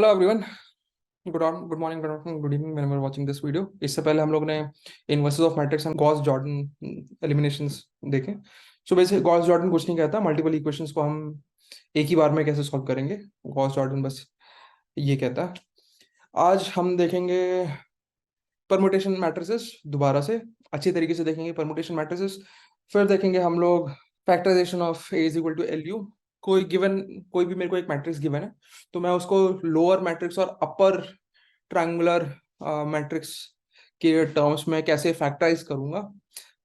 Hello everyone. Good morning, good afternoon, good evening whenever watching this video. इससे पहले हम लोग ने inverses of matrix and Gauss Jordan eliminations देखे। So basic Gauss Jordan कुछ नहीं कहता, मल्टीपल इक्वेशंस को हम एक ही बार में कैसे सॉल्व करेंगे। गॉस जॉर्डन बस ये कहता है। आज हम देखेंगे परमुटेशन मैट्रिसेस दोबारा से, अच्छी तरीके से देखेंगे परमुटेशन मैट्रिसेस। फिर देखेंगे हम लोग factorization of A is equal to L U. कोई भी मेरे को एक मैट्रिक्स गिवन है, तो मैं उसको लोअर मैट्रिक्स और अपर ट्रायंगुलर मैट्रिक्स के टर्म्स में कैसे फैक्टराइज करूंगा।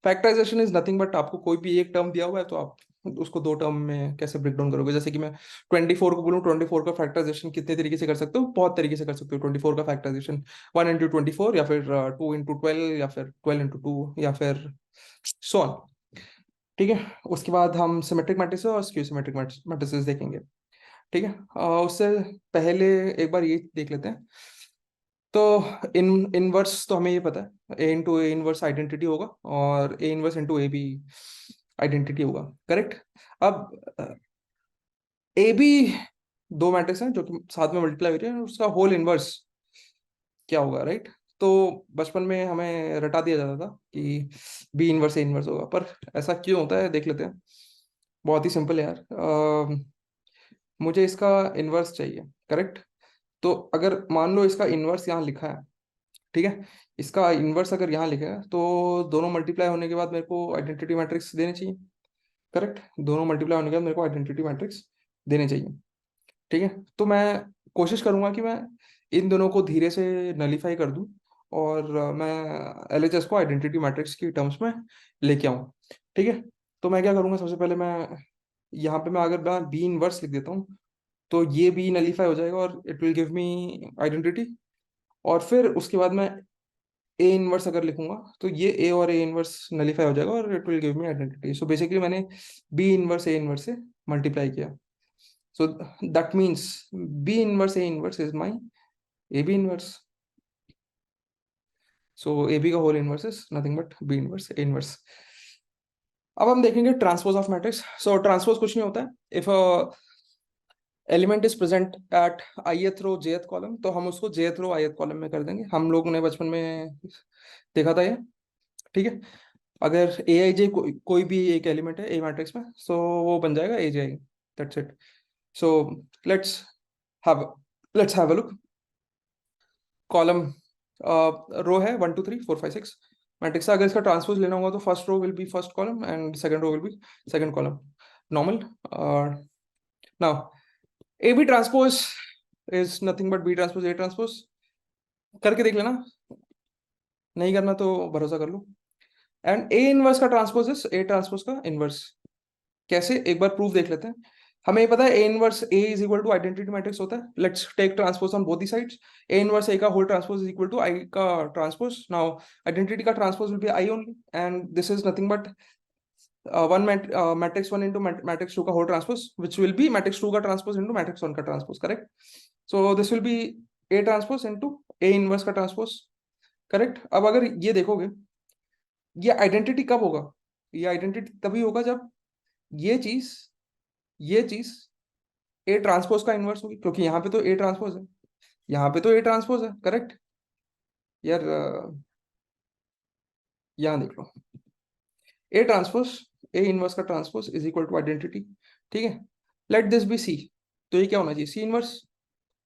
फैक्टराइजेशन इज नथिंग बट आपको कोई भी एक टर्म दिया हुआ है तो आप उसको दो टर्म में कैसे ब्रेक डाउन करोगे। जैसे कि मैं 24 को बोलूँ, 24 का फैक्टराइजेशन कितने तरीके से कर सकते हो, बहुत तरीके से कर सकते हो। 24 का फैक्टराइजेशन 1 into 24 या फिर 2 into 12 या फिर 12 into 2 या फिर सो ऑन। ठीक है, उसके बाद हम सिमेट्रिक मैट्रिसेस और स्क्यू सिमेट्रिक मैट्रिसेस देखेंगे। ठीक है, उससे पहले एक बार ये देख लेते हैं। तो इनवर्स तो हमें ये पता है, ए इंटू ए इनवर्स आइडेंटिटी होगा और ए इनवर्स इंटू ए भी आइडेंटिटी होगा, करेक्ट। अब ए बी दो मैट्रिक्स हैं जो कि साथ में मल्टीप्लाई हो रही है, उसका होल इनवर्स क्या होगा, राइट। तो बचपन में हमें रटा दिया जाता था कि बी इनवर्स ए इनवर्स होगा, पर ऐसा क्यों होता है देख लेते हैं। बहुत ही सिंपल है यार। मुझे इसका इनवर्स चाहिए, करेक्ट। तो अगर मान लो इसका इनवर्स यहाँ लिखा है, ठीक है, इसका इनवर्स अगर यहाँ लिखा है तो दोनों मल्टीप्लाई होने के बाद मेरे को आइडेंटिटी मैट्रिक्स देने चाहिए, करेक्ट। दोनों मल्टीप्लाई होने के बाद मेरे को आइडेंटिटी मैट्रिक्स देने चाहिए। ठीक है, तो मैं कोशिश करूंगा कि मैं इन दोनों को धीरे से नलीफाई कर दूं और मैं एलएचएस को आइडेंटिटी मैट्रिक्स की टर्म्स में लेके आऊं। ठीक है, तो मैं क्या करूंगा, सबसे पहले मैं यहाँ पे मैं अगर मैं बी इनवर्स लिख देता हूँ तो ये बी नलीफाई हो जाएगा और it will give me identity. और फिर उसके बाद मैं ए इनवर्स अगर लिखूंगा तो ये ए और ए इनवर्स नलीफाई हो जाएगा और it will give me identity. So basically मैंने बी इनवर्स ए इनवर्स से मल्टीप्लाई किया। So that means B inverse A inverse is my AB inverse. So AB का whole inverse is nothing but B inverse A inverse. अब हम देखेंगे transpose of matrix. So transpose कुछ नहीं होता है। If element is present at ith row jth column तो हम उसको jth रो ith कॉलम में कर देंगे। हम लोगों ने बचपन में देखा था ये, ठीक है। अगर ए आई जे कोई भी एक एलिमेंट है ए मैट्रिक्स में, सो वो बन जाएगा A J I, that's it. So let's have let's have a look. Column row है 1 2 3 4 5 6 मैट्रिक्स। अगर इसका ट्रांसपोज लेना होगा तो first row will be first column and second row will be second column, normal. Now A B transpose is nothing but B transpose A transpose. करके देख लेना, नहीं करना तो भरोसा कर लो। एंड ए इनवर्स का ट्रांसपोज इज ए ट्रांसपोज का इनवर्स। कैसे, एक बार प्रूफ देख लेते हैं। हमें पता है A inverse A is equal to identity matrix होता है। Let's take transpose on both the sides. A inverse A का whole transpose is equal to I का ट्रांसपोज। नाउ आइडेंटिटी का transpose will be I only and this is nothing but one matrix one into matrix two का whole transpose which will be matrix two का transpose into matrix one का transpose, correct. So this will be A transpose into A inverse का transpose, correct. अब अगर ये देखोगे, ये identity कब होगा, ये आइडेंटिटी तभी होगा जब ये चीज ए ट्रांसपोज का इनवर्स होगी, क्योंकि यहाँ पे तो ए ट्रांसपोज है, यहाँ पे तो ए ट्रांसपोज है, करेक्ट। यार यहाँ देख लो, ए ट्रांसपोज ए इनवर्स का transpose is equal to identity, ठीक है। लेट दिस बी सी, तो ये क्या होना चाहिए, सी इनवर्स,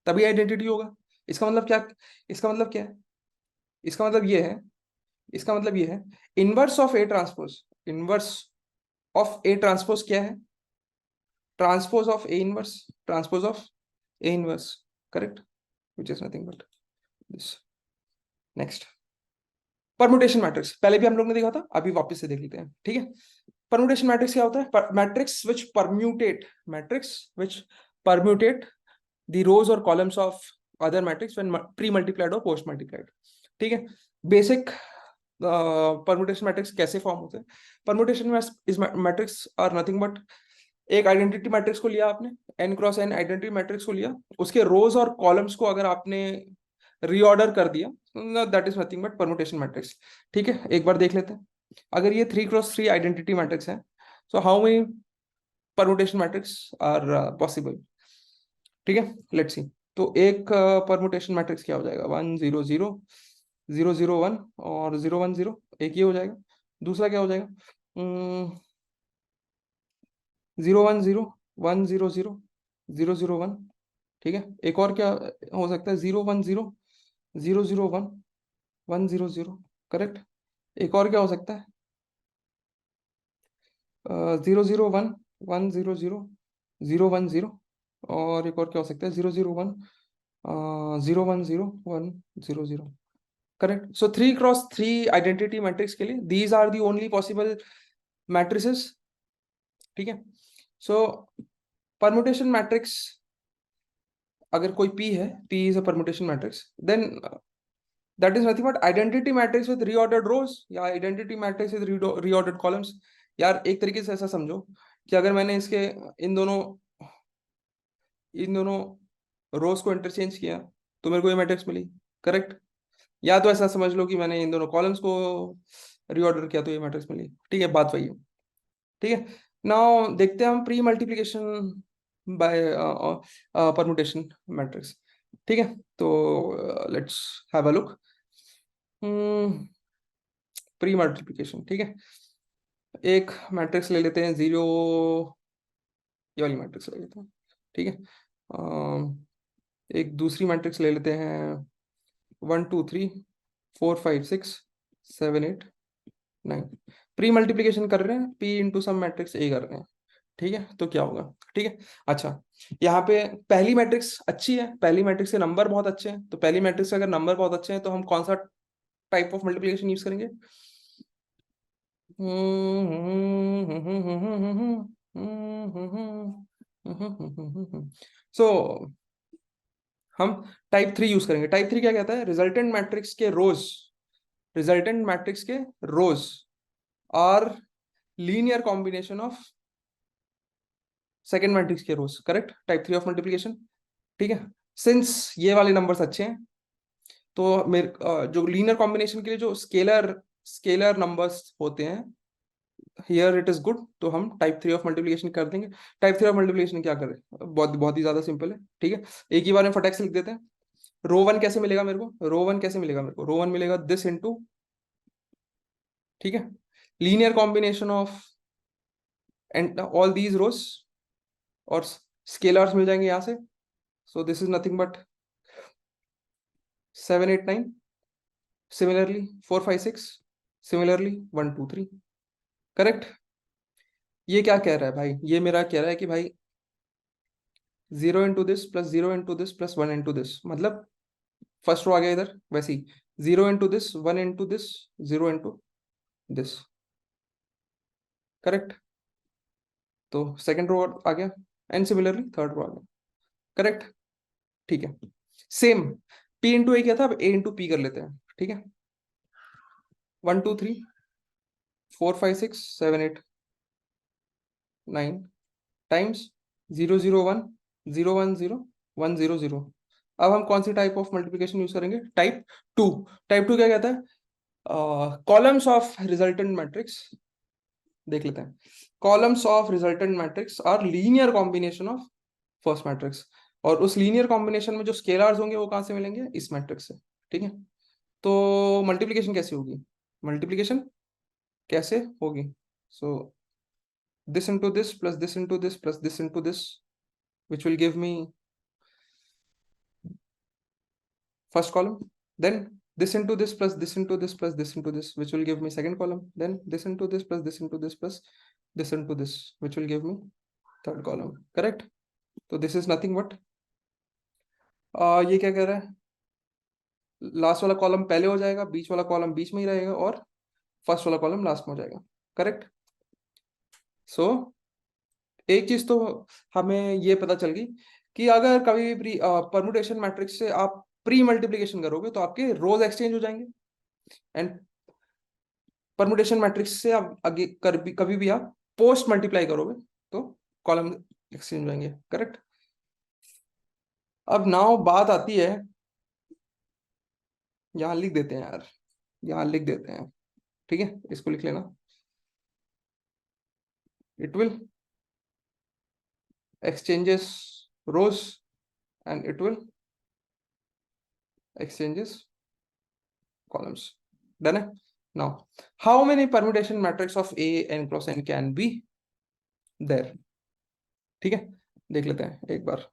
तभी आइडेंटिटी होगा। इसका मतलब क्या, इसका मतलब क्या है, इसका मतलब ये है, इसका मतलब ये है inverse of A transpose, inverse of A transpose क्या है, transpose of A inverse, transpose of A inverse, correct, which is nothing but this. Next, permutation matrix पहले भी हम लोग ने देखा था, अभी वापस से देख लेते हैं, ठीक है। परमुटेशन मैट्रिक्स क्या होता है, matrix which permute, matrix which permute the rows और columns of other matrix when pre multiplied और पोस्ट मल्टीप्लाइड, ठीक है। बेसिक परमुटेशन मैट्रिक्स कैसे फॉर्म होते हैं। Permutation matrix are nothing but, एक आइडेंटिटी मैट्रिक्स को लिया आपने, n cross n identity matrix को लिया, उसके रोज और कॉलम्स को अगर आपने रीऑर्डर कर दिया, that is nothing but permutation matrix, ठीक है। एक बार देख लेते हैं, अगर ये 3 क्रॉस 3 आइडेंटिटी मैट्रिक्स है, so how many permutation matrix are possible, ठीक है। Let's see. तो एक परमुटेशन मैट्रिक्स क्या हो जाएगा, 1 0 0 0 0 1 और 0 1 0, एक ये हो जाएगा। दूसरा क्या हो जाएगा, 0 1 0 1 0 0 0 0 1। ठीक है, एक और क्या हो सकता है, 0 1 0 0 0 1 1 0 0। करेक्ट। एक और क्या हो सकता है, 0 0 1 1 0 0 0 1 0। और एक और क्या हो सकता है, 0 0 1 0 1 0 1 0 0। Correct. So 3 cross 3 identity matrix के लिए these are the only possible matrices. ठीक है। सो परमुटेशन मैट्रिक्स, अगर कोई P है, P is a permutation matrix, then that is nothing but identity matrix with reordered rows या identity matrix with reordered columns. यार एक तरीके से ऐसा समझो कि अगर मैंने इसके इन दोनों रोज को इंटरचेंज किया तो मेरे को ये मैट्रिक्स मिली। करेक्ट। या तो ऐसा समझ लो कि मैंने इन दोनों कॉलम्स को रीऑर्डर किया तो ये मैट्रिक्स मिली। ठीक है, बात वही है। ठीक है। नाउ देखते हैं हम pre multiplication bye permutation matrix. ठीक है, तो let's have a look. Pre multiplication, ठीक है। एक मैट्रिक्स ले लेते हैं 0, ये वाली मैट्रिक्स ले लेते हैं। ठीक है। एक दूसरी मैट्रिक्स ले लेते हैं 1 2 3 4 5 6 7 8 9। प्री मल्टीप्लिकेशन कर रहे हैं, P into some matrix A कर रहे हैं। ठीक है, तो क्या होगा। ठीक है। अच्छा, यहाँ पे पहली मैट्रिक्स अच्छी है, पहली मैट्रिक्स के नंबर बहुत अच्छे हैं, तो पहली मैट्रिक्स के अगर नंबर बहुत अच्छे हैं तो हम कौन सा टाइप ऑफ मल्टीप्लिकेशन यूज करेंगे। सो हम टाइप 3 यूज करेंगे। टाइप 3 क्या कहता है, रिजल्टेंट मैट्रिक्स के rows are linear combination of second matrix के rows. Correct, type 3 of multiplication. ठीक है। सिंस ये वाले नंबर्स अच्छे हैं तो मेरे जो लीनियर कॉम्बिनेशन के लिए जो स्केलर स्केलर नंबर्स होते हैं, हियर इट इज गुड, तो हम टाइप 3 ऑफ मल्टीप्लिकेशन कर देंगे। टाइप 3 ऑफ मल्टीप्लिकेशन क्या करें, बहुत बहुत ही ज्यादा सिंपल है। ठीक है, एक ही बार में फटाक से लिख देते हैं। रो 1 कैसे मिलेगा मेरे को, रो 1 कैसे मिलेगा मेरे को, रो 1 मिलेगा दिस इनटू, ठीक है, linear combination of and all these rows, और स्केलर्स मिल जाएंगे यहां से। So this is nothing but 7 8 9, similarly 4 5 6, similarly 1 2 3। Correct. ये क्या कह रहा है भाई, ये मेरा कह रहा है कि भाई 0 into this plus 0 into this plus 1 into this, मतलब फर्स्ट रो आ गया इधर, वैसे ही 0 into this 1 into this 0 into this. Correct. तो सेकंड रो आ गया एंड सिमिलरली थर्ड रो आ गया। करेक्ट। ठीक है, सेम P इंटू ए किया था, अब A इंटू P कर लेते हैं। ठीक है, 1 2 3 4 5 6 7 8 9 टाइम्स 0 0 1 0 1 0 1 0 0। अब हम कौन सी टाइप ऑफ मल्टीप्लिकेशन यूज करेंगे, टाइप 2। टाइप 2 क्या कहता है, कॉलम्स ऑफ रिजल्टेंट मैट्रिक्स, देख लेते हैं। Columns of resultant matrix are linear combination of first matrix, और उस लीनियर कॉम्बिनेशन में जो स्केलर्स होंगे वो कहां से मिलेंगे, इस मैट्रिक्स से। ठीक है, तो मल्टीप्लिकेशन कैसे होगी, मल्टीप्लिकेशन कैसे होगी, सो this into this plus this into this plus this into this, which will give me first column, then this into this plus this into this plus this into this, which will give me second column, then this into this plus this into this plus this into this, which will give me third column. Correct. तो this is nothing but ये क्या कह रहा है, last वाला column पहले हो जाएगा, बीच वाला कॉलम बीच में ही रहेगा, और फर्स्ट वाला कॉलम लास्ट में हो जाएगा। करेक्ट। सो एक चीज तो हमें ये पता चल गई कि अगर कभी भी परमुटेशन मैट्रिक्स से आप प्री मल्टीप्लिकेशन करोगे तो आपके रोज एक्सचेंज हो जाएंगे, एंड परमुटेशन मैट्रिक्स से आप आगे कभी भी आप पोस्ट मल्टीप्लाई करोगे तो कॉलम एक्सचेंज हो जाएंगे। करेक्ट। अब नाउ बात आती है, यहां लिख देते हैं यार, यहां लिख देते हैं। ठीक है, इसको लिख लेना, it will exchanges rows and it will exchanges columns. Done है? Now, how many permutation matrix of A n cross n can be there? ठीक है, देख लेते हैं एक बार।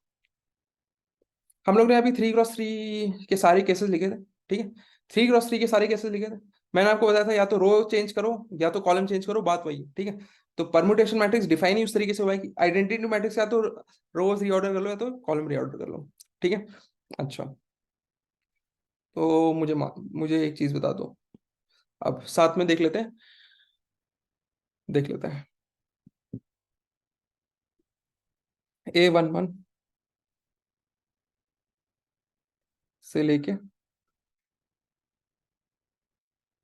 हम लोग ने अभी 3x3 के सारे केसेस लिखे थे, ठीक है। 3x3 के सारे केसेस लिखे थे। मैंने आपको बताया था या तो रो चेंज करो या तो कॉलम चेंज करो, बात वही है, ठीक है। तो परमुटेशन मैट्रिक्स डिफाइन ही उस तरीके से हुआ है कि आइडेंटिटी मैट्रिक्स या तो रोज रीऑर्डर कर लो या तो कॉलम रीऑर्डर कर लो, ठीक है। अच्छा, तो मुझे एक चीज बता दो, अब साथ में देख लेते हैं, देख लेते हैं। A11 से लेके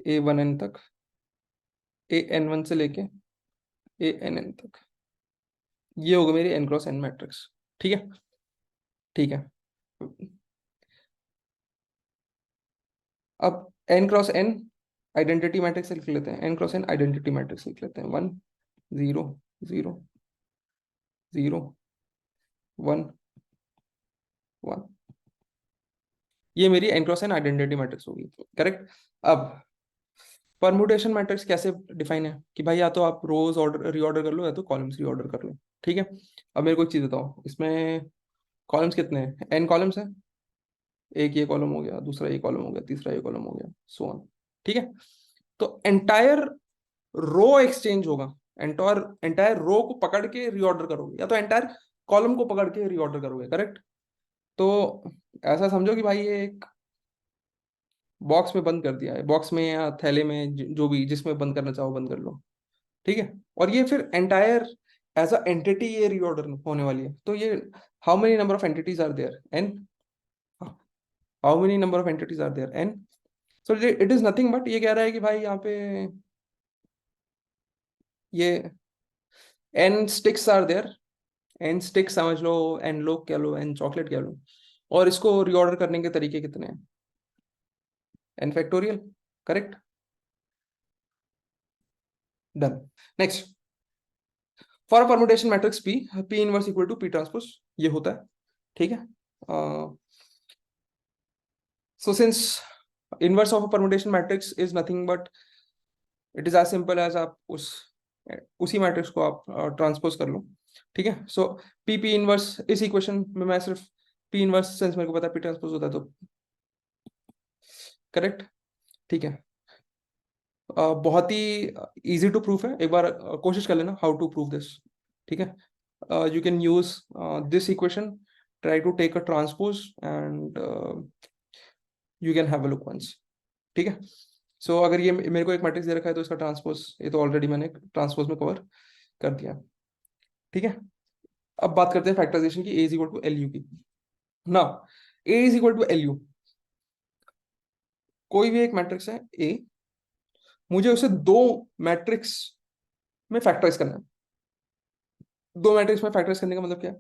A1n तक, AN1 से लेके ANN तक, ये होगा मेरी n क्रॉस n मैट्रिक्स, ठीक है। ठीक है, अब n cross n identity matrix लिख लेते हैं, n cross n identity matrix लिख लेते हैं। 1 0 0 0 1 1, ये मेरी n cross n identity matrix होगी, करेक्ट। अब परमुटेशन मैट्रिक्स कैसे डिफाइन है कि भाई या तो आप रोज ऑर्डर रीऑर्डर कर लो या तो कॉलम्स रीऑर्डर कर लो, ठीक है। अब मेरे को एक चीज बताओ, इसमें कॉलम्स कितने हैं? n कॉलम्स हैं, एक ये कॉलम हो गया, दूसरा ये कॉलम हो गया, तीसरा ये कॉलम हो गया, सो ऑन, ठीक है। तो एंटायर रो एक्सचेंज होगा, एंटायर एंटायर रो को पकड़ के रीऑर्डर करोगे या तो एंटायर कॉलम को पकड़ के रीऑर्डर करोगे, करेक्ट। तो ऐसा समझो कि भाई ये एक बॉक्स में बंद कर दिया है, बॉक्स में या थैले में, जो भी जिसमें बंद करना चाहो बंद कर लो, ठीक है। और ये फिर एंटायर एज अ एंटिटी ये रीऑर्डर होने वाली है, तो ये how many number of entities are there? N. How many number of entities are there? N. So it is nothing but, ये कह रहा है कि भाई यहाँ पे ये N sticks are there, N sticks समझ लो, एन लोग कह लो, एन चॉकलेट कह लो, और इसको रीऑर्डर करने के तरीके कितने हैं? N factorial, correct. Done. Next, for permutation matrix P, P inverse equal to P transpose, ये होता है, ठीक है। So since inverse of permutation matrix is nothing but, it is as simple as आप उसी मैट्रिक्स को आप ट्रांसपोज कर लो, ठीक है। सो पी पी इनवर्स, इस इक्वेशन में मैं सिर्फ पी इनवर्स, सिंस मेरे को पता है पी ट्रांसपोज होता है तो करेक्ट, ठीक है। बहुत ही इजी टू प्रूफ है, एक बार कोशिश कर लेना हाउ टू प्रूव दिस, ठीक है। You can use this equation, try to take a transpose and you can have a look once, ठीक है। सो अगर ये मेरे को एक मैट्रिक्स दे रखा है तो इसका ट्रांसपोज, ये तो ऑलरेडी मैंने ट्रांसपोज में कवर कर दिया, ठीक है। अब बात करते हैं फैक्टराइजेशन की, A is equal to L U की। ना, A is equal to L U, कोई भी एक मैट्रिक्स है ए, मुझे उसे दो मैट्रिक्स में फैक्टराइज करना है। दो मैट्रिक्स में फैक्टराइज करने का मतलब क्या है?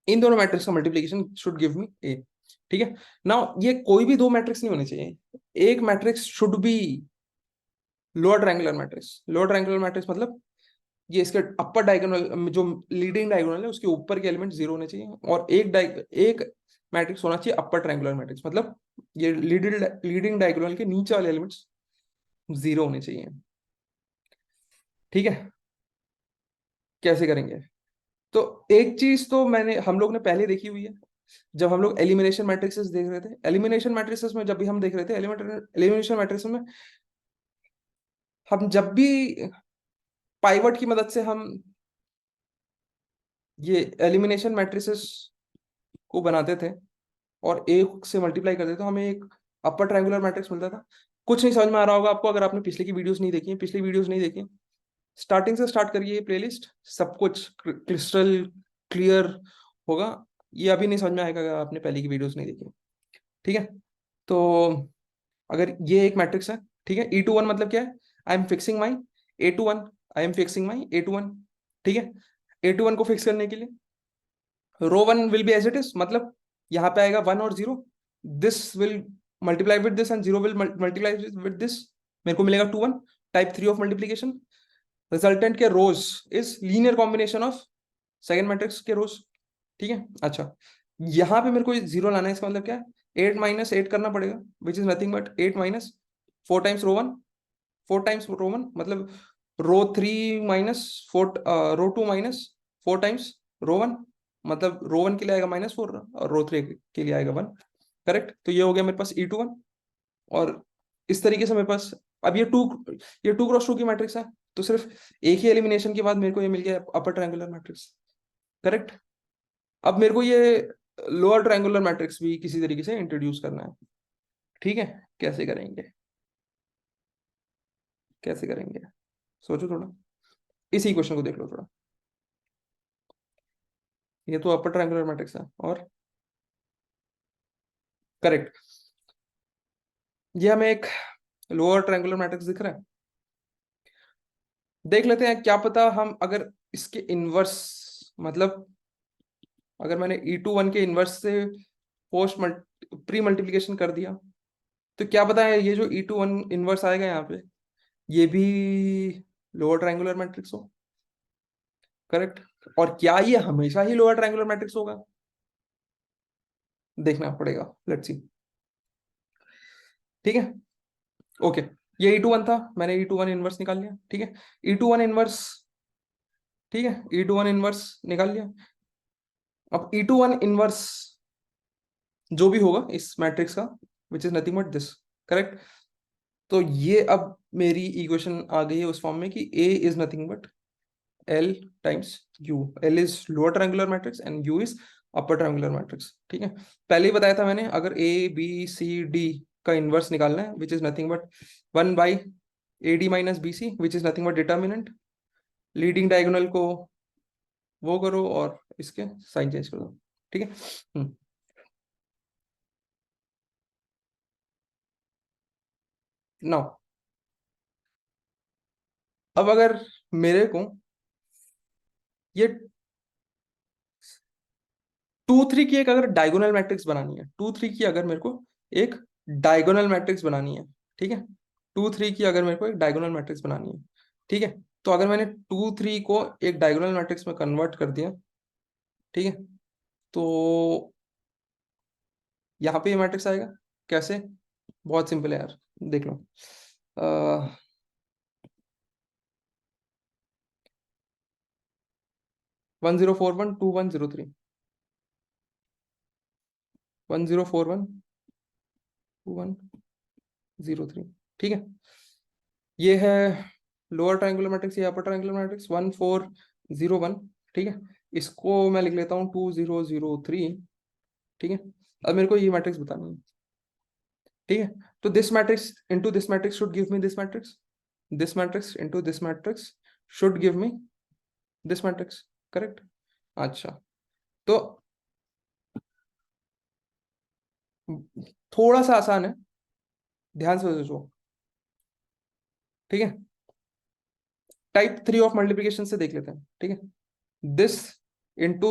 इन दोनों मैट्रिक्स का मल्टीप्लीकेशन शुड गिव मी ए, ठीक है। नाउ ये कोई भी दो मैट्रिक्स नहीं होने चाहिए, एक matrix should be lower triangular matrix. Lower triangular matrix मतलब ये इसके अपर डायगोनल, जो लीडिंग डायगोनल है उसके ऊपर के एलिमेंट जीरो होने चाहिए, और एक मैट्रिक्स होना चाहिए अपर ट्रायंगुलर मैट्रिक्स, मतलब ये लीडिंग डायगोनल के नीचे वाले एलिमेंट्स जीरो होने चाहिए, ठीक है। कैसे करेंगे? तो एक चीज तो हम लोग ने पहले देखी हुई है, जब हम लोग एलिमिनेशन मैट्रिक्सेस देख रहे थे, एलिमिनेशन मैट्रिक्सेस में जब भी हम देख रहे थे, एलिमिनेशन मैट्रिक्स में हम जब भी पाइवट की मदद से हम ये एलिमिनेशन मैट्रिसेस को बनाते थे और एक से मल्टीप्लाई करते थे तो हमें एक अपर ट्रायंगुलर मैट्रिक्स मिलता था। कुछ नहीं समझ में आ रहा होगा आपको अगर आपने पिछले की वीडियोस नहीं देखी, पिछली वीडियोस नहीं देखी, स्टार्टिंग से स्टार्ट करिए ये प्लेलिस्ट, सब कुछ क्रिस्टल क्लियर होगा। ये अभी नहीं समझ में आएगा अगर आपने पहले की वीडियोस नहीं देखी, ठीक है। तो अगर ये एक मैट्रिक्स है, ठीक है, E21 मतलब क्या है? I am fixing my A21, I am fixing my A21, ठीक है। A21 को फिक्स करने के लिए row one will be as it is, मतलब यहाँ पे आएगा वन और zero, this will multiply with this and zero will multiply with this, मेरे को मिलेगा 2 1, टाइप 3 ऑफ मल्टीप्लीकेशन। रिजल्टेंट के rows is linear combination of second matrix के रोज, ठीक है। अच्छा, यहाँ पे मेरे को जीरो लाना है, इसका मतलब क्या है, 8 - 8 करना पड़ेगा, which is nothing but 8 - 4 times row 1, 4 times row 1, मतलब रो 3 - 4, रो 2 - 4 टाइम्स रो 1, मतलब रो 1 के लिए आएगा -4 और रो 3 के लिए आएगा 1। करेक्ट, तो ये हो गया मेरे पास E21। और इस तरीके से मेरे पास, अब ये 2 क्रॉस 2 की मैट्रिक्स है, तो सिर्फ एक ही एलिमिनेशन के बाद मेरे को ये मिल गया अपर ट्रायंगुलर मैट्रिक्स। करेक्ट। अब मेरे को ये लोअर ट्रायंगुलर मैट्रिक्स भी किसी तरीके से इंट्रोड्यूस करना है। ठीक है, कैसे करेंगे, कैसे करेंगे, सोचो थोड़ा, इसी क्वेश्चन को देख लो थोड़ा। ये तो अपर ट्रायंगुलर मैट्रिक्स है, और करेक्ट, ये हमें एक लोअर ट्रायंगुलर मैट्रिक्स दिख रहा है। देख लेते हैं, क्या पता हम अगर इसके इनवर्स, मतलब अगर मैंने E21 के इनवर्स से पोस्ट प्री मल्टीप्लिकेशन कर दिया, तो क्या पता है ये जो E21 इनवर्स आएगा यहाँ पे, ये भी लोअर ट्रायंगुलर मैट्रिक्स हो। करेक्ट। और क्या ये हमेशा ही लोअर ट्रायंगुलर मैट्रिक्स होगा, देखना पड़ेगा, लेट्स सी। ठीक है, ओके, ये E21 था, मैंने E21 इनवर्स निकाल लिया। ठीक है, E21 इनवर्स, ठीक है, E21 इनवर्स निकाल लिया। अब E21 इनवर्स जो भी होगा इस मैट्रिक्स का, विच is nothing but this. Correct. तो ये अब मेरी इक्वेशन आ गई है उस फॉर्म में कि A is nothing but L times U। L is lower triangular matrix and U is upper triangular matrix. ठीक है, पहले ही बताया था मैंने, अगर A B C D का इनवर्स निकालना है, which is nothing but 1/AD - BC, which is nothing but determinant. Leading diagonal को वो करो और इसके साइन चेंज कर दो। ठीक है। नाउ, अब अगर मेरे को ये 2 3 की एक अगर डायगोनल मैट्रिक्स बनानी है, 2 3 की अगर मेरे को एक डायगोनल मैट्रिक्स बनानी है, ठीक है, 2 3 की अगर मेरे को एक डायगोनल मैट्रिक्स बनानी है, ठीक है, तो अगर मैंने 2 3 को एक डायगोनल मैट्रिक्स में कन्वर्ट कर दिया, ठीक है, तो यहाँ पे ये मैट्रिक्स आएगा। कैसे, बहुत सिंपल है यार, देख लो। 1041 2103, 1041 2103। ठीक है, ये है लोअर ट्रायंगुलर मैट्रिक्स, ये अपर ट्रायंगुलर मैट्रिक्स 1401। ठीक है, इसको मैं लिख लेता हूँ 2003। ठीक है, अब मेरे को ये मैट्रिक्स बतानी है। ठीक है, तो this matrix into this matrix should give me this matrix, this matrix into this matrix should give me this matrix. Correct. अच्छा, तो थोड़ा सा आसान है, ध्यान से सोचो। ठीक है, टाइप 3 ऑफ मल्टीप्लिकेशन से देख लेते हैं। ठीक है, this into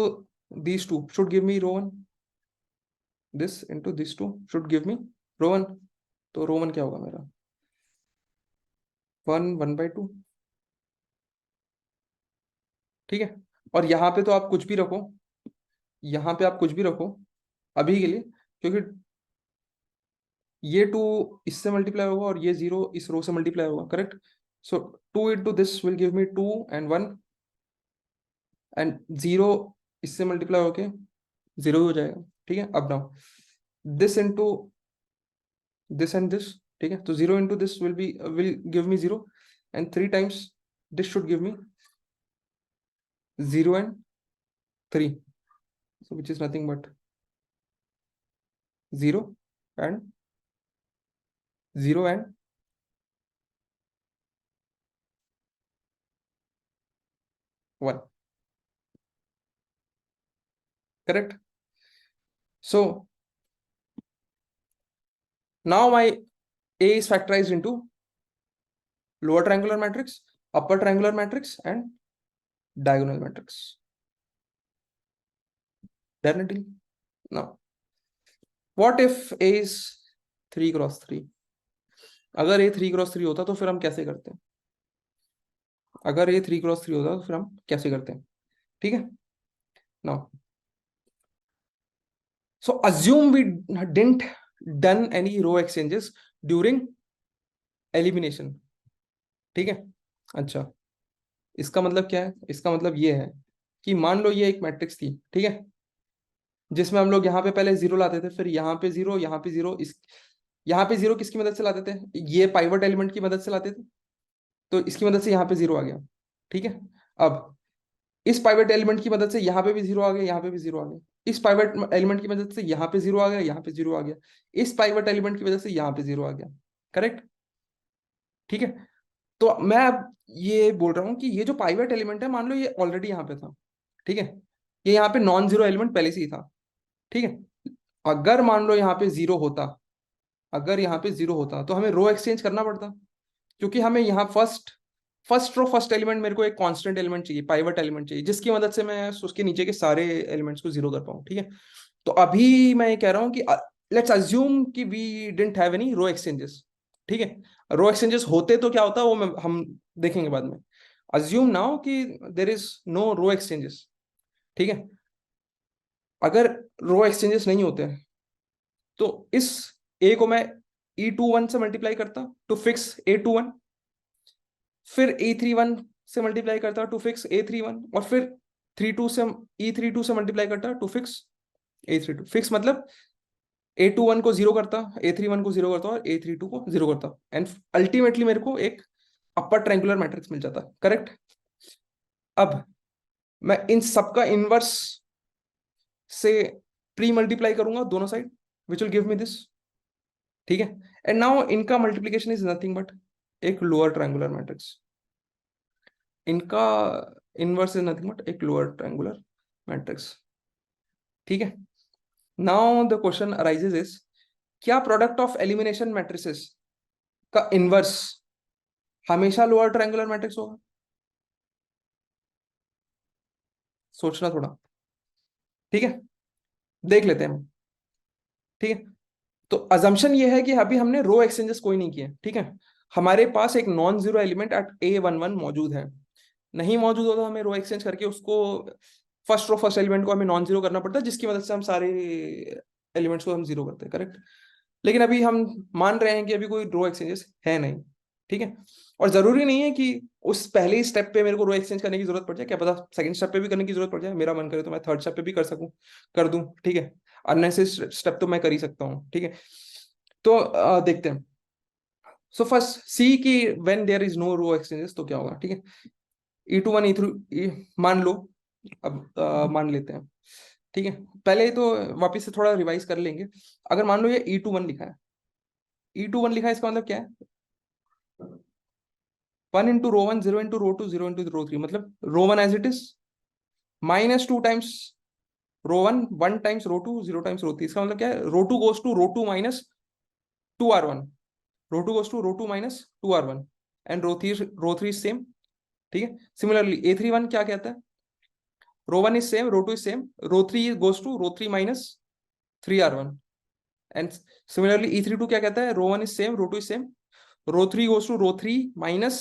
these two should give me row 1, this into this two should give me row 1। तो रो 1 क्या होगा मेरा, 1 1/2। ठीक है, और यहाँ पे तो आप कुछ भी रखो, यहाँ पे आप कुछ भी रखो अभी के लिए, क्योंकि ये 2 इससे मल्टीप्लाई होगा और ये 0 इस रो से मल्टीप्लाई होगा। Correct, so 2 into this will give me 2 and 1, and 0 इससे मल्टीप्लाई होके 0 हो जाएगा। ठीक है, अब now this into this and this, ठीक है, तो 0 into this will give me 0, and 3 times this should give me 0 and 3, so which is nothing but 0 and 0 and 1। Correct. So now my A is factorized into lower triangular matrix, upper triangular matrix, and diagonal matrix. Definitely. Now, what if A is 3 × 3? अगर A 3 × 3 होता तो फिर हम कैसे करते हैं, अगर A 3 × 3 होता तो फिर हम कैसे करते हैं। ठीक है, now so assume we didn't done any row exchanges during elimination. ठीक है। अच्छा, इसका मतलब क्या है? इसका मतलब ये है कि मान लो ये एक मैट्रिक्स थी, ठीक है, जिसमें हम लोग यहाँ पे पहले जीरो लाते थे, फिर यहाँ पे जीरो, यहाँ पे जीरो, इस यहाँ पे जीरो किसकी मदद से लाते थे? ये पाइवट एलिमेंट की मदद से लाते थे, तो इसकी मदद से यहाँ पे जीरो आ गया। ठीक है। अब इस पाइवट एलिमेंट की मदद से यहाँ पे भी जीरो आ गया, यहाँ पे भी जीरो आ गया। इस पाइवट एलिमेंट की मदद से यहाँ पे जीरो आ गया, यहाँ पे जीरो आ गया। इस पाइवट एलिमेंट की वजह से यहाँ पे जीरो आ गया। करेक्ट। ठीक है। तो मैं अब ये बोल रहा हूँ कि ये जो पाइवट एलिमेंट है, मान लो ये ऑलरेडी यहाँ पे था, ठीक है, ये यहाँ पे नॉन जीरो एलिमेंट पहले से ही था। ठीक है। अगर मान लो यहाँ पे जीरो होता, अगर यहाँ पे जीरो होता तो हमें रो एक्सचेंज करना पड़ता, क्योंकि हमें यहाँ first first row first element, मेरे को एक कांस्टेंट एलिमेंट चाहिए, पाइवट एलिमेंट चाहिए, जिसकी मदद से मैं उसके नीचे के सारे एलिमेंट्स को जीरो कर पाऊँ। ठीक है। तो अभी मैं ये कह रहा हूँ कि लेट्स अज्यूम कि we didn't have any row exchanges. ठीक है। रो एक्सचेंजेस होते तो क्या होता वो हम देखेंगे बाद में। अज्यूम नाउ कि there is no row exchanges. ठीक है। अगर रो एक्सचेंजेस नहीं होते तो इस ए को मैं E21 से मल्टीप्लाई करता टू फिक्स A21, फिर E31 से मल्टीप्लाई करता टू फिक्स A31, और फिर 32 से E32 से मल्टीप्लाई करता टू फिक्स A32। फिक्स मतलब A21 को जीरो करता, A31 को जीरो करता और A32 को जीरो करता, एंड अल्टीमेटली मेरे को एक अपर ट्रायंगुलर मैट्रिक्स मिल जाता। करेक्ट। अब मैं इन सबका इनवर्स से प्री मल्टीप्लाई करूंगा दोनों side, which will give me this. ठीक है। एंड नाउ इनका मल्टीप्लीकेशन इज नथिंग बट एक लोअर ट्रायंगुलर मैट्रिक्स। इनका इनवर्स इज नथिंग बट एक लोअर ट्रायंगुलर मैट्रिक्स। ठीक है। Now the question arises is, क्या प्रोडक्ट ऑफ एलिमिनेशन मैट्रिसेस का इनवर्स हमेशा लोअर ट्रायंगुलर मैट्रिक्स होगा? सोचना थोड़ा। ठीक है। देख लेते हैं हम। ठीक है। तो अजम्पशन ये है कि अभी हमने रो एक्सचेंजेस कोई नहीं किए। ठीक है। हमारे पास एक non zero element eight A11 मौजूद है। नहीं मौजूद हो तो हमें रो एक्सचेंज करके उसको फर्स्ट रो फर्स्ट एलिमेंट को हमें नॉन जीरो करना पड़ता है, जिसकी मदद से हम सारे एलिमेंट्स को हम जीरो करते हैं। करेक्ट। लेकिन अभी हम मान रहे हैं कि अभी कोई रो एक्सचेंजेस है नहीं। ठीक है। और जरूरी नहीं है कि उस पहले स्टेप पे मेरे को रो एक्सचेंज करने की जरूरत पड़ जाए, क्या पता सेकंड स्टेप पे भी करने की जरूरत पड़ जाए, मेरा मन करे तो मैं थर्ड स्टेप पे भी कर सकूं, कर दूं। ठीक है। अननेसेसरी स्टेप तो मैं कर ही सकता हूँ। ठीक है। तो देखते हैं। सो फर्स्ट सी की when there is no row exchanges तो क्या होगा। ठीक है। E21 E3 मान लो। अब मान लेते हैं। ठीक है। पहले तो वापस से थोड़ा रिवाइज कर लेंगे। अगर मान लो ये E21 लिखा है, E21 लिखा है, इसका मतलब क्या है? 1 into row 1, 0 into row 2, 0 into row 3, मतलब row 1 as it is, -2 times row 1, 1 times row 2, 0 times row 3। इसका मतलब क्या है? Row 2 goes to row 2 minus 2R1, row 2 goes to row 2 minus 2R1, and row 3 same. ठीक है। Similarly A31 क्या कहता है? Row 1 is same, row 2 is same, row 3 goes to row 3 minus 3R1, and similarly E32 क्या कहता है? Row 1 is same, row 2 is same, row 3 goes to row 3 minus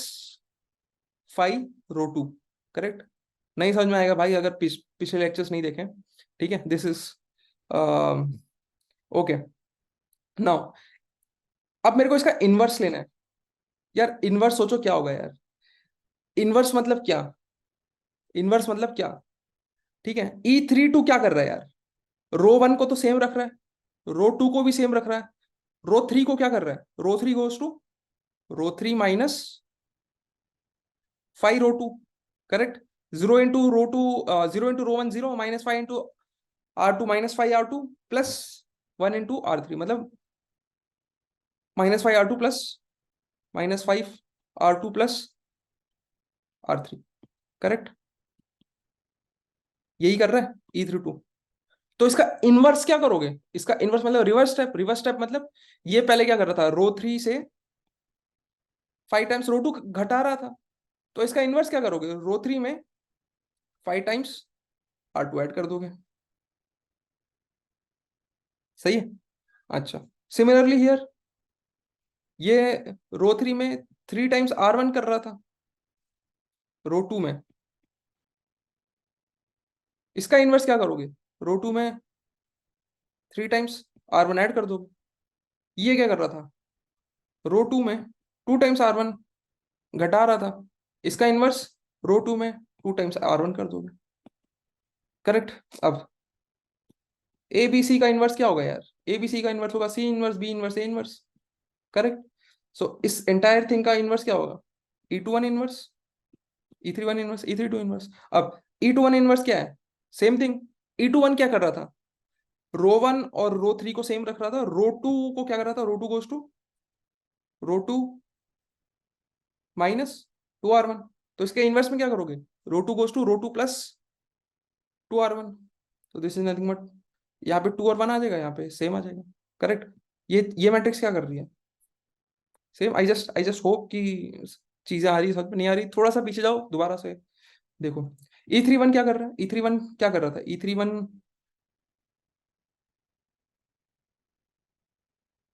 5 row 2। Correct. नहीं समझ में आएगा भाई अगर पिछले लेक्चर्स नहीं देखें। ठीक है। This is okay. नाउ अब मेरे को इसका इनवर्स लेना है। यार इनवर्स सोचो क्या होगा यार। इनवर्स मतलब क्या? इनवर्स मतलब क्या? ठीक है। E32 क्या कर रहा है यार? रो 1 को तो सेम रख रहा है, रो 2 को भी सेम रख रहा है, रो 3 को क्या कर रहा है? Row 3 goes to row 3 minus 5 row 2। Correct. 0 into row 2, 0 into row 1 0, -5 into R2 -5R2 plus 1 into R3, मतलब -5R2 plus -5R2 plus R3। Correct. यही कर रहा है E32। तो इसका इनवर्स क्या करोगे? इसका इनवर्स मतलब रिवर्स स्टेप। रिवर्स स्टेप मतलब ये पहले क्या कर रहा था? रो 3 से 5 टाइम्स रो 2 घटा रहा था, तो इसका इनवर्स क्या करोगे? रो 3 में 5 टाइम्स R2 ऐड कर दोगे। सही है। अच्छा, सिमिलरली हियर ये रो 3 में 3 टाइम्स R1 कर रहा था, रो 2 में। इसका इनवर्स क्या करोगे? रो 2 में 3 टाइम्स R1 ऐड कर दोगे। ये क्या कर रहा था, रो 2 में 2 टाइम्स R1 घटा रहा था, इसका इनवर्स रो 2 में 2 टाइम्स R1 कर दोगे। करेक्ट। अब ए बी सी का इनवर्स क्या होगा यार, ए बी सी का इनवर्स होगा C inverse B inverse A inverse. Correct. So इस एंटायर थिंग का इनवर्स क्या होगा, E21 inverse, E31 inverse, E32 inverse. अब E21 इनवर्स क्या है, सेम थिंग। E21 क्या कर रहा था, रो 1 और रो 3 को सेम रख रहा था, रो 2 को क्या कर रहा था, row 2 goes to row 2 minus 2R1। तो इसके इनवर्स में क्या करोगे, row 2 goes to row 2 plus 2R1। तो दिस इज नथिंग बट, यहाँ पे 2 और 1 आ जाएगा, यहाँ पे सेम आ जाएगा। करेक्ट। ये मैट्रिक्स क्या कर रही है, सेम। आई जस्ट होप कि चीजें आ रही है समझ में, नहीं आ रही थोड़ा सा पीछे जाओ दोबारा से देखो। E31 क्या कर रहा है, E31 क्या कर रहा था, E31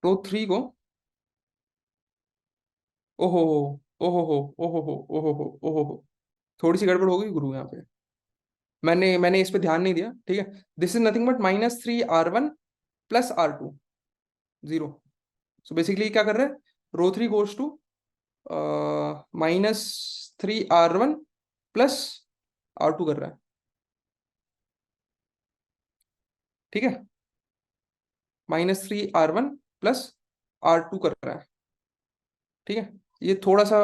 रो 3 को, ओहो हो, ओहो हो, ओहो हो, ओहो हो, ओहो हो, थोड़ी सी गड़बड़ हो गई गुरु यहाँ पे। मैंने इस पे ध्यान नहीं दिया, ठीक है। This is nothing but -3R1 plus R2 0। So basically क्या कर रहा है, row 3 goes to -3R1 plus R2 कर रहा है, ठीक है। -3R1 प्लस R2 कर रहा है, ठीक है। ये थोड़ा सा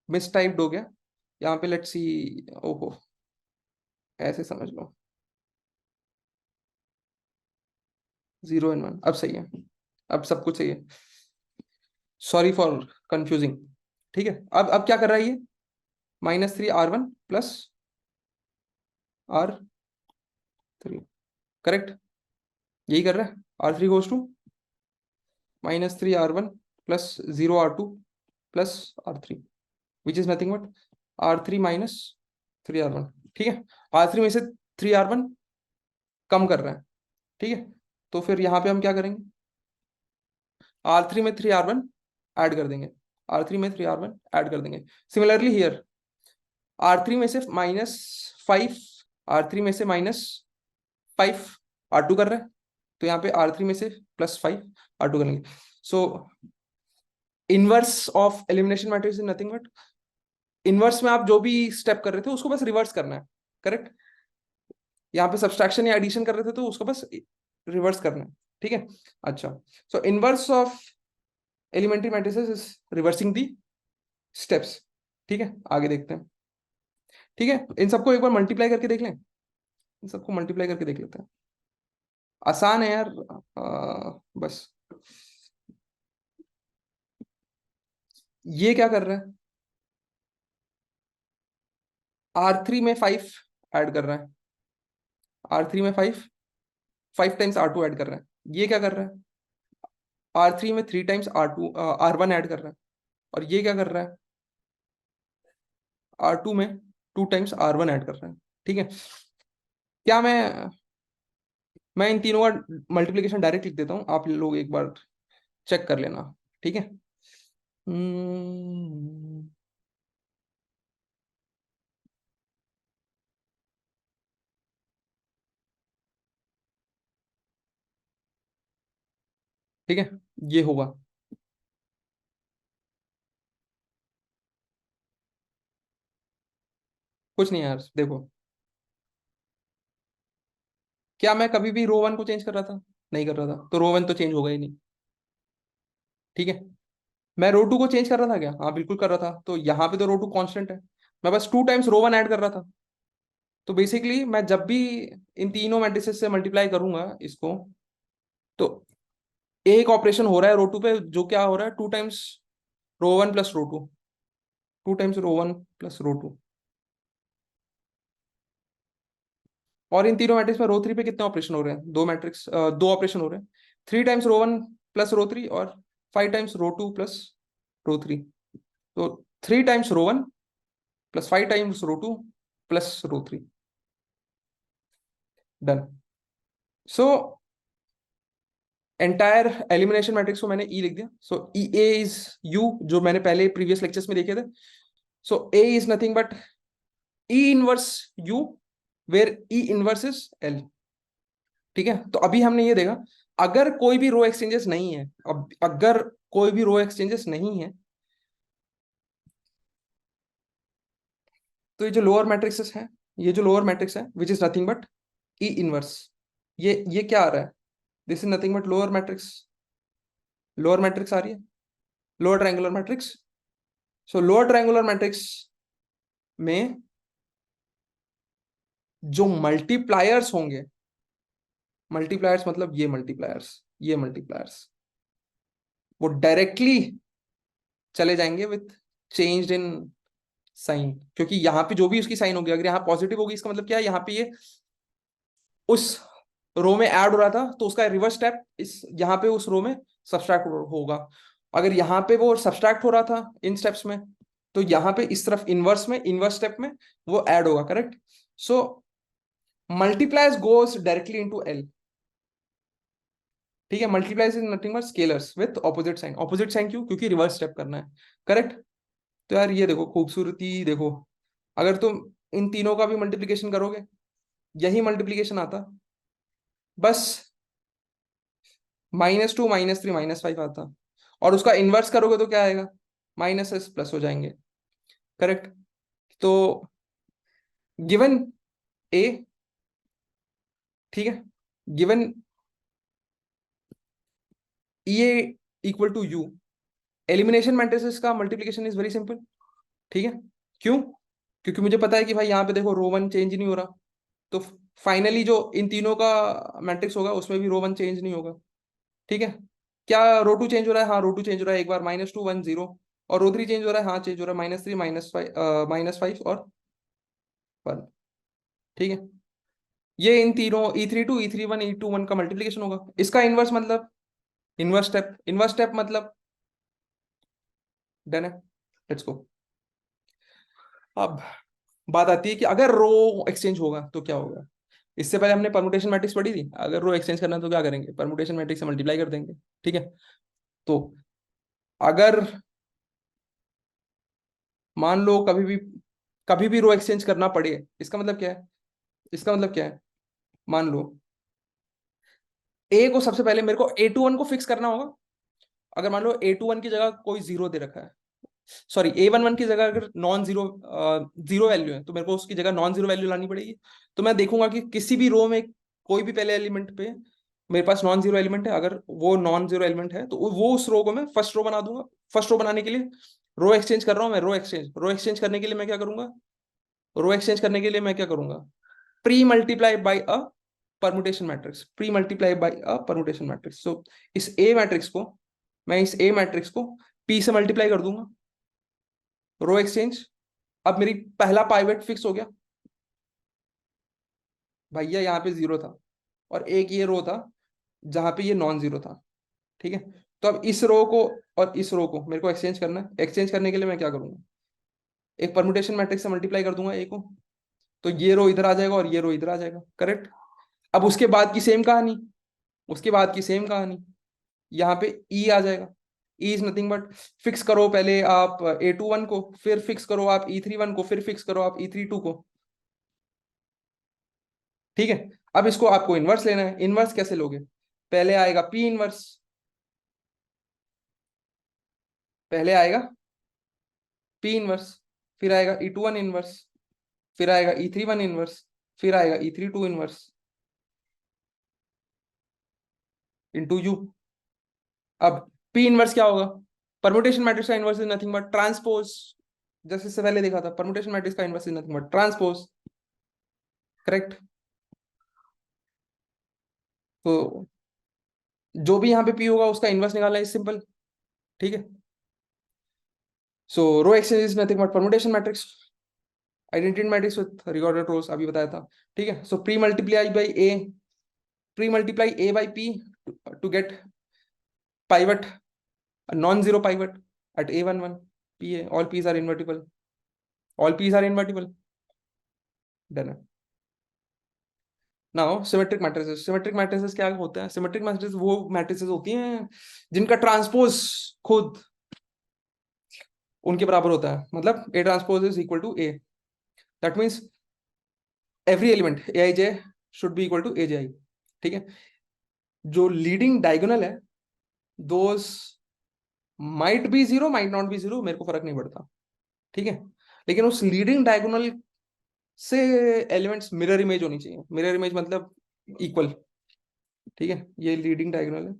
मिस टाइप्ड हो गया यहाँ पे, लेट्स सी। ओहो, ऐसे समझ लो, 0 and 1 अब सही है, अब सब कुछ सही है। सॉरी फॉर कंफ्यूजिंग, ठीक है। अब क्या कर रहा है ये, -3R1 प्लस R3, करेक्ट, यही कर रहा है। R3 goes to -3R1 plus 0R2 plus R3 which is nothing but R3 -3R1, ठीक है। R3 में से 3R1 कम कर रहा है, ठीक है। तो फिर यहाँ पे हम क्या करेंगे, R3 में 3R1 ऐड कर देंगे, R3 में 3R1 ऐड कर देंगे। सिमिलरली हियर R3 में से -5, R3 में से -5 R2 कर रहा है, तो यहाँ पे R3 में से +5 R2 करेंगे। सो inverse of elimination matrix is nothing but, inverse में आप जो भी स्टेप कर रहे थे उसको बस रिवर्स करना है। करेक्ट। यहाँ पे सब्सट्रैक्शन या एडिशन कर रहे थे तो उसको बस रिवर्स करना है, ठीक है। अच्छा, so inverse of elementary matrices is reversing the steps, ठीक है। आगे देखते हैं, ठीक है। इन सबको एक बार मल्टीप्लाई करके देख लें, इन सबको मल्टीप्लाई करके देख लेते हैं, आसान है यार। बस ये क्या कर रहा है, R3 में 5 ऐड कर रहा है, R3 में 5 टाइम्स R2 ऐड कर रहा है। ये क्या कर रहा है, R3 में 3 टाइम्स R1 ऐड कर रहा है, और ये क्या कर रहा है, R2 में 2 टाइम्स R1 ऐड कर रहा है, ठीक है। क्या मैं इन तीनों का मल्टीप्लिकेशन डायरेक्ट लिख देता हूँ, आप लोग एक बार चेक कर लेना, ठीक है। हम्म, ठीक है, ये होगा। कुछ नहीं यार, देखो, क्या मैं कभी भी रो 1 को चेंज कर रहा था, नहीं कर रहा था, तो रो 1 तो चेंज होगा ही नहीं, ठीक है। मैं रो 2 को चेंज कर रहा था क्या, हाँ बिल्कुल कर रहा था, तो यहाँ पे तो रो 2 कांस्टेंट है, मैं बस 2 टाइम्स रो 1 ऐड कर रहा था। तो बेसिकली मैं जब भी इन तीनों मैट्रिसेस से मल्टीप्लाई करूंगा इसको, तो एक ऑपरेशन हो रहा है रो 2 पे, जो क्या हो रहा है, 2 टाइम्स रो 1 प्लस रो 2, 2 टाइम्स रो 1 प्लस रो 2। और इन तीनों मैट्रिक्स में रो 3 पे कितने ऑपरेशन हो रहे हैं, दो ऑपरेशन हो रहे हैं, 3 टाइम्स रो 1 प्लस रो 3 और 5 टाइम्स रो 2 प्लस रो 3। तो 3 times row 1 plus 5 times row 2 plus रो 3, done. So entire elimination matrix को मैंने ई लिख दिया। सो ई ए इज यू, जो मैंने पहले प्रीवियस लेक्चर्स में देखे थे। So A is nothing but E inverse U, where E inverse is L, ठीक है, तो अभी हमने ये देखा, अगर कोई भी रो एक्सचेंजेस नहीं है, अब अगर कोई भी रो एक्सचेंजेस नहीं है, तो ये जो लोअर मैट्रिक्सेस है, ये जो लोअर मैट्रिक्स है which is nothing but E inverse, ये क्या आ रहा है, this is nothing but lower matrix, lower matrix आ रही है, lower triangular matrix. So lower triangular matrix में जो मल्टीप्लायर्स होंगे, मल्टीप्लायर्स मतलब ये मल्टीप्लायर्स वो डायरेक्टली चले जाएंगे विथ चेंज इन साइन, क्योंकि यहाँ पे जो भी उसकी साइन होगी, अगर यहाँ पॉजिटिव होगी, इसका मतलब क्या है, यहाँ पे ये उस रो में ऐड हो रहा था, तो उसका रिवर्स स्टेप इस यहाँ पे उस रो में सब्सट्रैक्ट होगा। अगर यहाँ पे वो सब्सट्रैक्ट हो रहा था इन स्टेप्स में, तो यहाँ पे इस तरफ इनवर्स स्टेप में वो ऐड होगा, correct. So multipliers goes directly into L, ठीक है, multipliers is nothing but scalars with opposite sign क्यों, क्योंकि रिवर्स स्टेप करना है, करेक्ट। तो यार ये देखो खूबसूरती देखो, अगर तुम इन तीनों का भी मल्टीप्लीकेशन करोगे, यही मल्टीप्लीकेशन आता, बस -2 -3 -5 आता, और उसका इनवर्स करोगे तो क्या आएगा, -s प्लस हो जाएंगे, करेक्ट। तो गिवन ए, ठीक है, given A equal to U, elimination matrices का मल्टीप्लीकेशन इज वेरी सिंपल, ठीक है। क्यों, क्योंकि मुझे पता है कि भाई यहाँ पे देखो रो वन चेंज नहीं हो रहा, तो फाइनली जो इन तीनों का मैट्रिक्स होगा उसमें भी रो वन चेंज नहीं होगा, ठीक है। क्या रो टू चेंज हो रहा है, हाँ रो टू चेंज हो रहा है, एक बार -2 1 0, और रो थ्री चेंज हो रहा है, हाँ चेंज हो रहा है, -3 -5 और 1, ठीक है। ये इन तीनों E32 E31 E21 का मल्टीप्लीकेशन होगा, इसका इनवर्स मतलब इनवर्स स्टेप मतलब डन है, लेट्स गो। अब बात आती है कि अगर रो एक्सचेंज होगा तो क्या होगा। इससे पहले हमने परमुटेशन मैट्रिक्स पढ़ी थी, अगर रो एक्सचेंज करना है तो क्या करेंगे, परमुटेशन मैट्रिक्स से मल्टीप्लाई कर देंगे, ठीक है। तो अगर मान लो कभी भी रो एक्सचेंज करना पड़े, इसका मतलब क्या है, इसका मतलब क्या है, मान लो ए को सबसे पहले मेरे को A21 को फिक्स करना होगा। अगर मान लो A21 की जगह कोई जीरो दे रखा है, सॉरी A11 की जगह अगर नॉन जीरो जीरो वैल्यू है, तो मेरे को उसकी जगह नॉन जीरो वैल्यू लानी पड़ेगी। तो मैं देखूंगा कि किसी भी रो में कोई भी पहले एलिमेंट पे मेरे पास नॉन जीरो एलिमेंट है, अगर वो नॉन जीरो एलिमेंट है तो वो उस रो को मैं फर्स्ट रो बना दूंगा। फर्स्ट रो बनाने के लिए रो एक्सचेंज कर रहा हूँ मैं, रो एक्सचेंज करने के लिए मैं क्या करूंगा, रो एक्सचेंज करने के लिए मैं क्या करूंगा, pre multiply by a permutation matrix, pre multiply by a permutation matrix. So इस ए मैट्रिक्स को पी से मल्टीप्लाई कर दूंगा, रो एक्सचेंज। अब मेरी पहला पाइवेट फिक्स हो गया, भैया यहाँ पे जीरो था, और एक ये रो था जहां पे ये नॉन जीरो था, ठीक है। तो अब इस रो को और इस रो को मेरे को एक्सचेंज करना है, एक्सचेंज करने के लिए मैं क्या करूंगा, एक परमुटेशन मैट्रिक्स से मल्टीप्लाई कर दूंगा ए को, तो ये रो इधर आ जाएगा और ये रो इधर आ जाएगा, करेक्ट। अब उसके बाद की सेम कहानी, उसके बाद की सेम कहानी, यहाँ पे ई आ जाएगा। E is nothing but, fix करो पहले आप A21 को, फिर फिक्स करो आप E31 को, फिर फिक्स करो आप E32 को, ठीक है। अब इसको आपको इनवर्स लेना है, इनवर्स कैसे लोगे, पहले आएगा पी इनवर्स, पहले आएगा पी इनवर्स, फिर आएगा E21 इनवर्स, फिर आएगा E31 इनवर्स, फिर आएगा E32 इनवर्स इंटू यू। अब पी इनवर्स क्या होगा, परमुटेशन मैट्रिक्स का inverse is nothing but transpose, जैसे इससे पहले देखा था, परमुटेशन मैट्रिक्स का inverse is nothing but transpose, correct. तो जो भी यहाँ पे पी होगा उसका इनवर्स निकालना है, सिंपल, ठीक है। So row exchange is nothing but permutation matrix, identity matrix with recorded rows, अभी बताया था, ठीक है। So pre multiply A by P to get pivot, non zero pivot at A11 PA, all P's are invertible, all P's are invertible, done है। Now symmetric matrices क्या होते हैं, symmetric matrices वो मैट्रिसेस होती हैं जिनका ट्रांसपोज खुद उनके बराबर होता है, मतलब A transpose is equal to A, that means every element Aij should be equal to Aj, ठीक है, जो लीडिंग डायगोनल है those might be zero might not be zero, मेरे को फर्क नहीं पड़ता, ठीक है, लेकिन उस लीडिंग डायगोनल से एलिमेंट्स मिरर इमेज होनी चाहिए। मिरर इमेज मतलब इक्वल, ठीक है, ये लीडिंग डायगोनल है,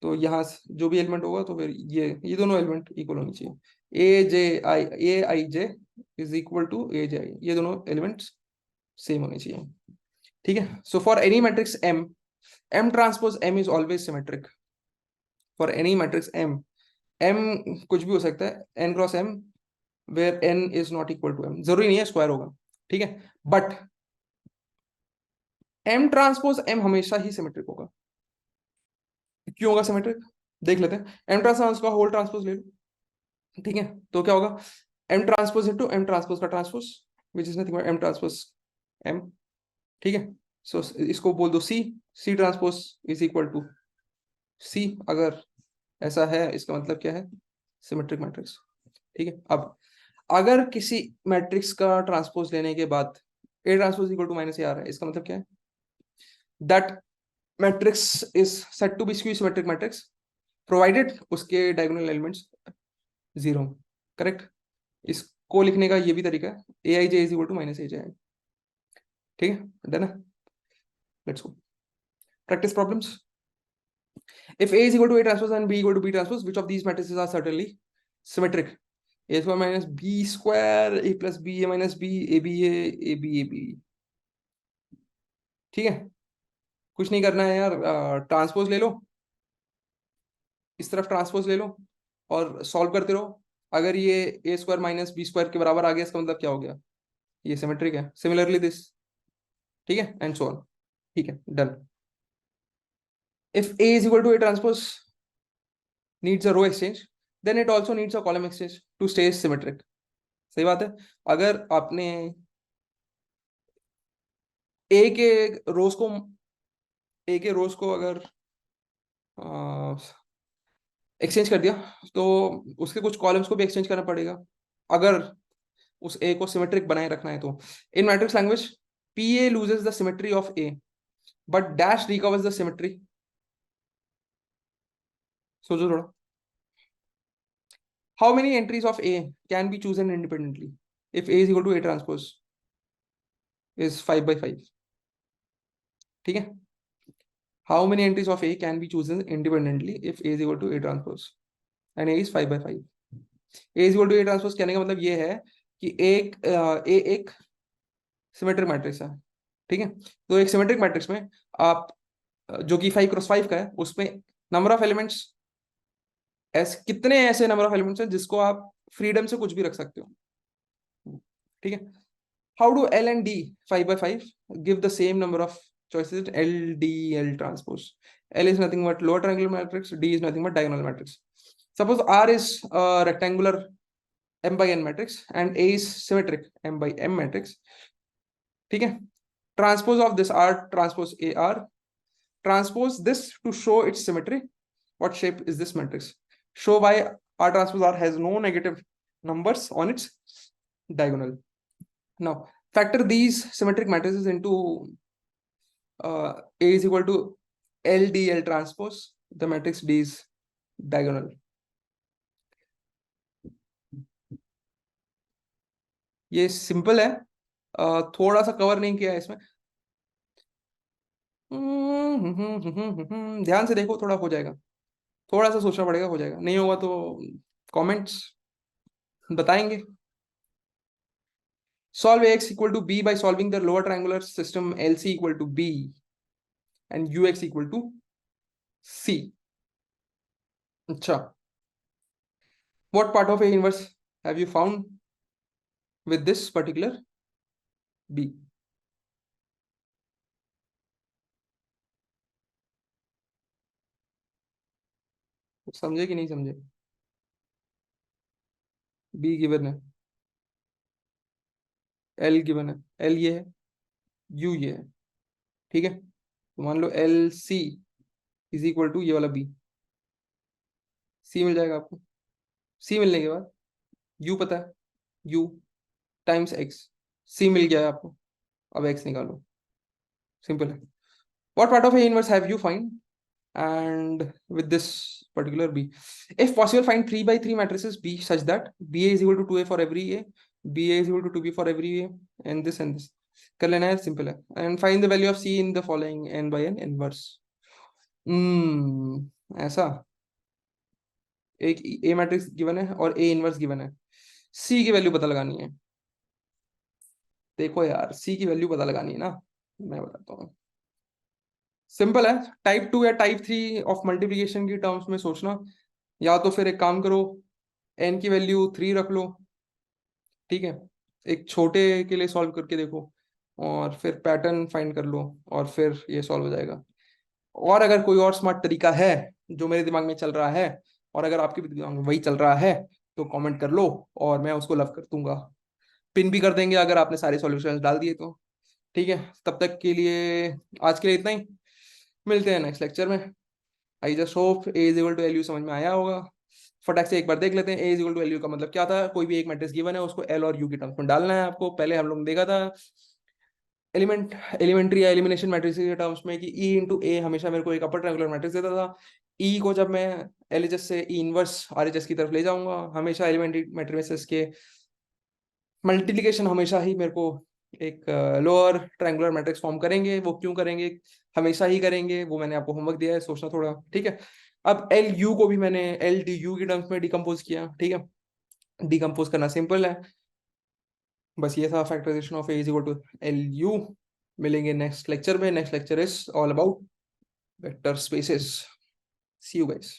तो यहाँ जो भी एलिमेंट होगा तो फिर ये दोनों एलिमेंट इक्वल होनी चाहिए। A I J is equal to A J I, ये दोनों एलिमेंट्स सेम होने चाहिए, ठीक है। So for any matrix M, M transpose M is always symmetric. For any matrix M, M कुछ भी हो सकता है, N cross M, where N is not equal to M, जरूरी नहीं है स्क्वायर होगा, ठीक है, बट एम ट्रांसपोज एम हमेशा ही सिमेट्रिक होगा। क्यों होगा सिमेट्रिक, देख लेते हैं। एम ट्रांसपोज का होल ट्रांसपोज ले लो, ठीक है, तो क्या होगा, M transpose into M transpose का transpose, which is nothing but M transpose M, ठीक है। सो इसको बोल दो C, C transpose is equal to C. अगर ऐसा है इसका मतलब क्या है, सिमेट्रिक मैट्रिक्स, ठीक है। अब अगर किसी मैट्रिक्स का ट्रांसपोज लेने के बाद A transpose equal to minus A आ रहा है, इसका मतलब क्या है, that matrix is set to be skew symmetric matrix provided उसके डायगोनल एलिमेंट्स जीरो, करेक्ट। इसको लिखने का ये भी तरीका है, A I J is equal to minus A J I, ठीक है, डन है। Let's go practice problems. If A is equal to A transpose and B equal to B transpose, which of these matrices are certainly symmetric? A square minus B square, A plus B, A minus B, A B A, A B A B, ठीक है। कुछ नहीं करना है यार, transpose ले लो, इस तरफ ट्रांसपोज ले लो और सॉल्व करते रहो। अगर ये ए स्क्वायर माइनस बी स्क्वायर के बराबर आ गया, इसका मतलब क्या हो गया, ये सिमेट्रिक है। सिमिलरली दिस, ठीक है, एंड सो ऑन, ठीक है, done. If A is equal to A transpose needs a row exchange, then it also needs a column exchange to stay symmetric। सही बात है। अगर आपने ए के रोज को ए के रोज को अगर एक्सचेंज कर दिया, तो उसके कुछ कॉलम्स को भी एक्सचेंज करना पड़ेगा, अगर उस ए को सिमेट्रिक बनाए रखना है तो। In matrix language, P A loses the symmetry of A but dash recovers the symmetry. सोचो थोड़ा, how many entries of A can be chosen independently if A is equal to A transpose is 5/5, ठीक है। How many entries of A can be chosen independently if A is equal to A transpose and A is 5/5। A is equal to A transpose कहने का मतलब ये है कि एक symmetric matrix है, ठीक है। तो एक सिमेट्रिक मैट्रिक्स में आप जो कि 5x5 का है, उसमें नंबर ऑफ एलिमेंट्स ऐसे कितने ऐसे नंबर ऑफ एलिमेंट्स हैं जिसको आप फ्रीडम से कुछ भी रख सकते हो, ठीक है। How do L and D 5/5 give the same number of choices L D L transpose? L is nothing but lower triangular matrix, D is nothing but diagonal matrix. Suppose R is a rectangular M by N matrix and A is symmetric M by M matrix, ठीक है। Transpose of this R transpose AR, transpose this to show its symmetry. What shape is this matrix? Show why R transpose R has no negative numbers on its diagonal. Now factor these symmetric matrices into A is equal to LDL transpose, the matrix D is diagonal। ये simple है, थोड़ा सा cover नहीं किया है इसमें, ध्यान से देखो, थोड़ा हो जाएगा, थोड़ा सा सोचना पड़ेगा, हो जाएगा, नहीं होगा तो कमेंट्स बताएंगे। Solve Ax equal to B by solving the lower triangular system LC equal to B and Ux equal to C। अच्छा, what part of A inverse have you found with this particular B? समझे कि नहीं समझे, B given है, L given है, L ये है, U ये है, ठीक है। तो मान लो L C is equal to ये वाला बी, सी मिल जाएगा आपको। सी मिलने के बाद यू पता है, यू टाइम्स एक्स, सी मिल गया है आपको, अब एक्स निकालो, सिंपल है। What part of A inverse have you find? And with this particular B, if possible, find 3 by 3 matrices B such that BA is equal to 2A for every A, BA is equal to 2B for every A, and this कर लेना है, simple है. And find the value of C in the following n by n inverse. ऐसा एक A matrix given है और A inverse given है, C की वैल्यू पता लगानी है. देखो यार, C की वैल्यू पता लगानी है ना, मैं बताता हूँ. सिंपल है, टाइप 2 या टाइप 3 ऑफ मल्टीप्लीकेशन की टर्म्स में सोचना. या तो फिर एक काम करो, n की वैल्यू 3 रख लो, ठीक है, एक छोटे के लिए सॉल्व करके देखो, और फिर पैटर्न फाइंड कर लो, और फिर ये सॉल्व हो जाएगा. और अगर कोई और स्मार्ट तरीका है जो मेरे दिमाग में चल रहा है, और अगर आपके भी दिमाग में वही चल रहा है, तो कमेंट कर लो और मैं उसको लव कर दूंगा. पिन भी कर देंगे अगर आपने सारे सॉल्यूशंस डाल दिए तो. ठीक है, तब तक के लिए आज के लिए इतना ही. मिलते हैं नेक्स्ट लेक्चर में. I just hope A is equal to L U समझ में आया होगा. फटाक से एक बार देख लेते हैं, A is equal to L U का मतलब क्या था. कोई भी एक मैट्रिक्स गिवन है, उसको एल और यू के टर्म्स में डालना है आपको. पहले हम लोग ने देखा था एलिमेंट्री या एलिमिनेशन मैट्रिक्स के टर्म्स में कि ई इंटू ए हमेशा मेरे को एक अपर ट्रायंगुलर मैट्रिक्स देता था. ई को जब मैं एलएचएस से ई इनवर्स आरएचएस की तरफ ले जाऊंगा, हमेशा एलिमेंट्री मैट्रिसेस के मल्टीप्लिकेशन हमेशा ही मेरे को एक लोअर ट्रायंगुलर मैट्रिक्स फॉर्म करेंगे. वो क्यों करेंगे, हमेशा ही करेंगे, वो मैंने आपको होमवर्क दिया है, सोचना थोड़ा. ठीक है, अब एल यू को भी मैंने एल डी यू के टर्म्स में डिकम्पोज किया. ठीक है, डिकम्पोज करना सिंपल है. बस ये था factorization of A is equal to L U. मिलेंगे नेक्स्ट लेक्चर में. Next lecture is all about vector spaces. See you guys.